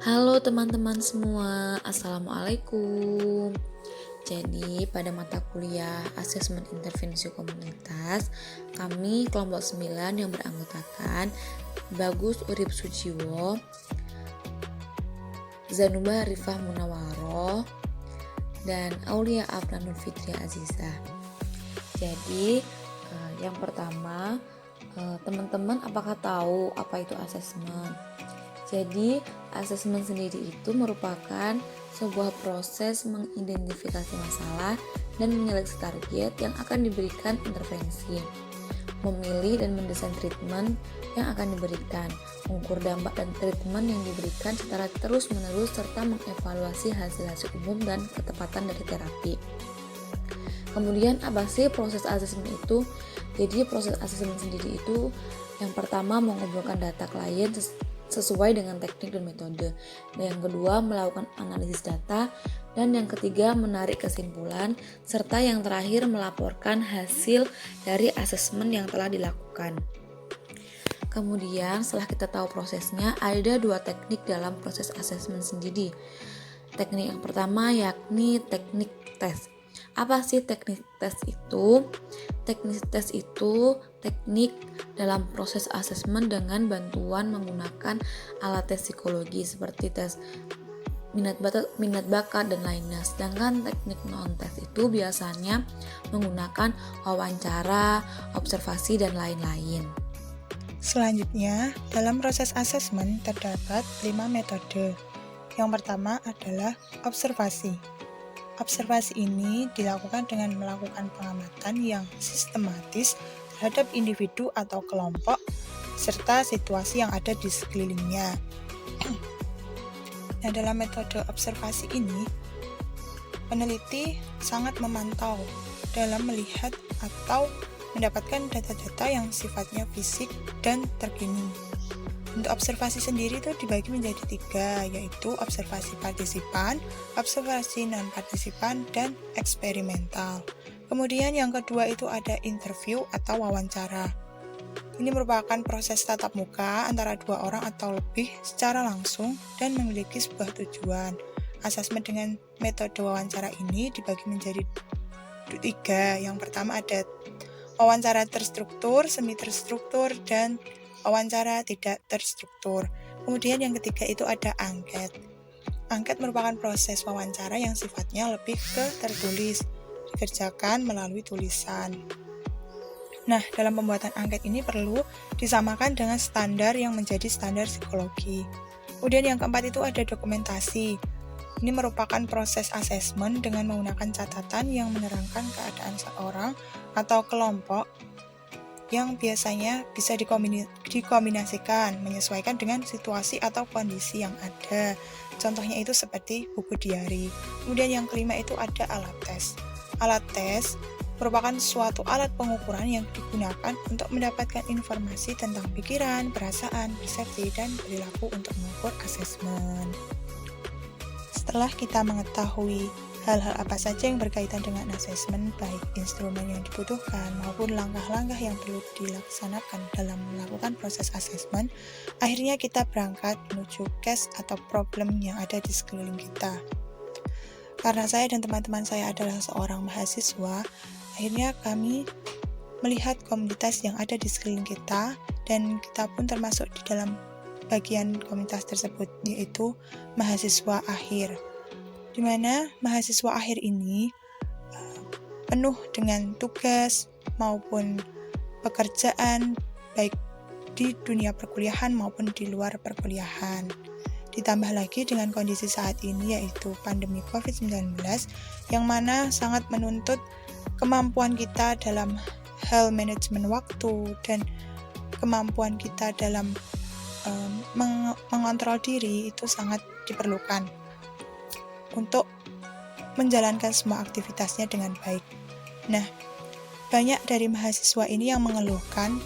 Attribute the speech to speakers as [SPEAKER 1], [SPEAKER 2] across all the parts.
[SPEAKER 1] Halo teman-teman semua, Assalamualaikum. Jadi pada mata kuliah Asesmen Intervensi Komunitas, kami kelompok 9 yang beranggotakan Bagus Urip Sujiwo, Zanuba Rifah Munawaroh, dan Aulia Afnanul Fitri Azizah. Jadi yang pertama, teman-teman apakah tahu apa itu asesmen? Jadi, asesmen sendiri itu merupakan sebuah proses mengidentifikasi masalah dan menyeleksi target yang akan diberikan intervensi, memilih dan mendesain treatment yang akan diberikan, mengukur dampak dan treatment yang diberikan secara terus-menerus, serta mengevaluasi hasil-hasil umum dan ketepatan dari terapi. Kemudian, apa sih proses asesmen itu? Jadi, proses asesmen sendiri itu yang pertama mengumpulkan data klien sesuai dengan teknik dan metode. Dan yang kedua, melakukan analisis data. Dan yang ketiga, menarik kesimpulan. Serta yang terakhir, melaporkan hasil dari asesmen yang telah dilakukan. Kemudian, setelah kita tahu prosesnya, ada dua teknik dalam proses asesmen sendiri. Teknik yang pertama yakni teknik tes. Apa sih teknik tes itu? Teknik tes itu teknik dalam proses asesmen dengan bantuan menggunakan alat tes psikologi seperti tes minat bakat dan lainnya. Sedangkan teknik non-tes itu biasanya menggunakan wawancara, observasi, dan lain-lain.
[SPEAKER 2] Selanjutnya, dalam proses asesmen terdapat 5 metode. Yang pertama adalah observasi. Observasi ini dilakukan dengan melakukan pengamatan yang sistematis terhadap individu atau kelompok serta situasi yang ada di sekelilingnya. Nah, dalam metode observasi ini, peneliti sangat memantau dalam melihat atau mendapatkan data-data yang sifatnya fisik dan terkini. Untuk observasi sendiri itu dibagi menjadi 3, yaitu observasi partisipan, observasi non-partisipan, dan eksperimental. Kemudian yang kedua itu ada interview atau wawancara. Ini merupakan proses tatap muka antara 2 orang atau lebih secara langsung dan memiliki sebuah tujuan. Asesmen dengan metode wawancara ini dibagi menjadi 3. Yang pertama ada wawancara terstruktur, semi terstruktur, dan wawancara tidak terstruktur. Kemudian yang ketiga itu ada angket. Angket merupakan proses wawancara yang sifatnya lebih ke tertulis, dikerjakan melalui tulisan. Nah, dalam pembuatan angket ini perlu disamakan dengan standar yang menjadi standar psikologi. Kemudian yang keempat itu ada dokumentasi. Ini merupakan proses asesmen dengan menggunakan catatan yang menerangkan keadaan seorang atau kelompok yang biasanya bisa dikombinasikan, menyesuaikan dengan situasi atau kondisi yang ada. Contohnya itu seperti buku diari. Kemudian yang kelima itu ada alat tes. Alat tes merupakan suatu alat pengukuran yang digunakan untuk mendapatkan informasi tentang pikiran, perasaan, persepsi, dan perilaku untuk mengukur asesmen. Setelah kita mengetahui hal-hal apa saja yang berkaitan dengan asesmen, baik instrumen yang dibutuhkan maupun langkah-langkah yang perlu dilaksanakan dalam melakukan proses asesmen, akhirnya kita berangkat menuju case atau problem yang ada di sekeliling kita. Karena saya dan teman-teman saya adalah seorang mahasiswa, akhirnya kami melihat komunitas yang ada di sekeliling kita, dan kita pun termasuk di dalam bagian komunitas tersebut, yaitu mahasiswa akhir. Di mana mahasiswa akhir ini penuh dengan tugas maupun pekerjaan baik di dunia perkuliahan maupun di luar perkuliahan. Ditambah lagi dengan kondisi saat ini yaitu pandemi COVID-19 yang mana sangat menuntut kemampuan kita dalam hal manajemen waktu dan kemampuan kita dalam mengontrol diri itu sangat diperlukan untuk menjalankan semua aktivitasnya dengan baik. Nah, banyak dari mahasiswa ini yang mengeluhkan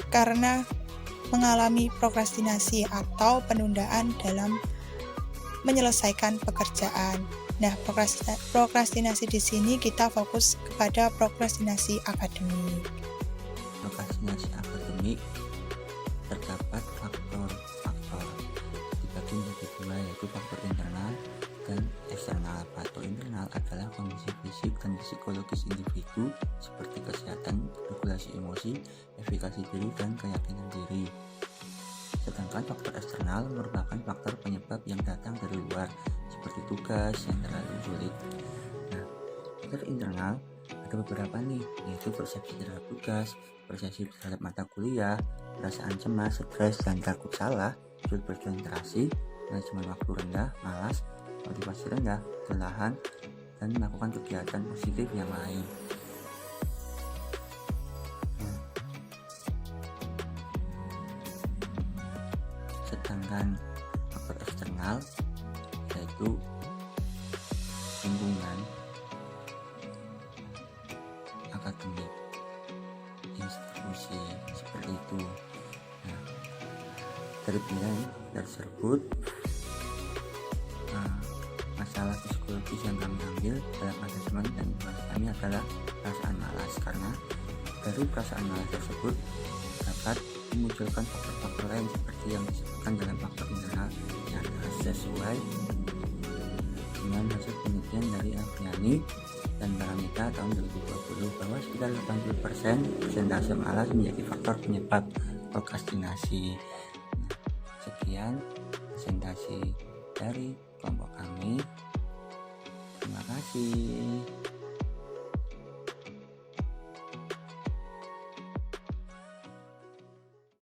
[SPEAKER 2] karena mengalami prokrastinasi atau penundaan dalam menyelesaikan pekerjaan. Nah, prokrastinasi di sini kita fokus kepada prokrastinasi akademik.
[SPEAKER 3] Prokrastinasi akademik terdapat faktor-faktor. Jika adalah kondisi fisik dan psikologis individu seperti kesehatan, regulasi emosi, efikasi diri, dan keyakinan diri. Sedangkan faktor eksternal merupakan faktor penyebab yang datang dari luar, seperti tugas yang terlalu sulit. Nah, faktor internal ada beberapa nih, yaitu persepsi terhadap tugas, persepsi terhadap mata kuliah, perasaan cemas, stres, dan takut salah, sulit berkonsentrasi, manajemen waktu rendah, malas, motivasi rendah, kelelahan, dan melakukan kegiatan positif yang lain. Sedangkan faktor eksternal yaitu lingkungan, akademik, institusi, seperti itu. Nah, dari pilihan tersebut, masalah psikologis yang kami ambil dalam asesmen dan evaluasi kami adalah perasaan malas, karena dari perasaan malas tersebut dapat memunculkan faktor-faktor lain seperti yang disebutkan dalam faktor internal yang sesuai dengan hasil penelitian dari Afriani dan Paramita tahun 2020 bahwa sekitar 80% persentase malas menjadi faktor penyebab prokrastinasi. Sekian presentasi dari kelompok kami. Terima kasih.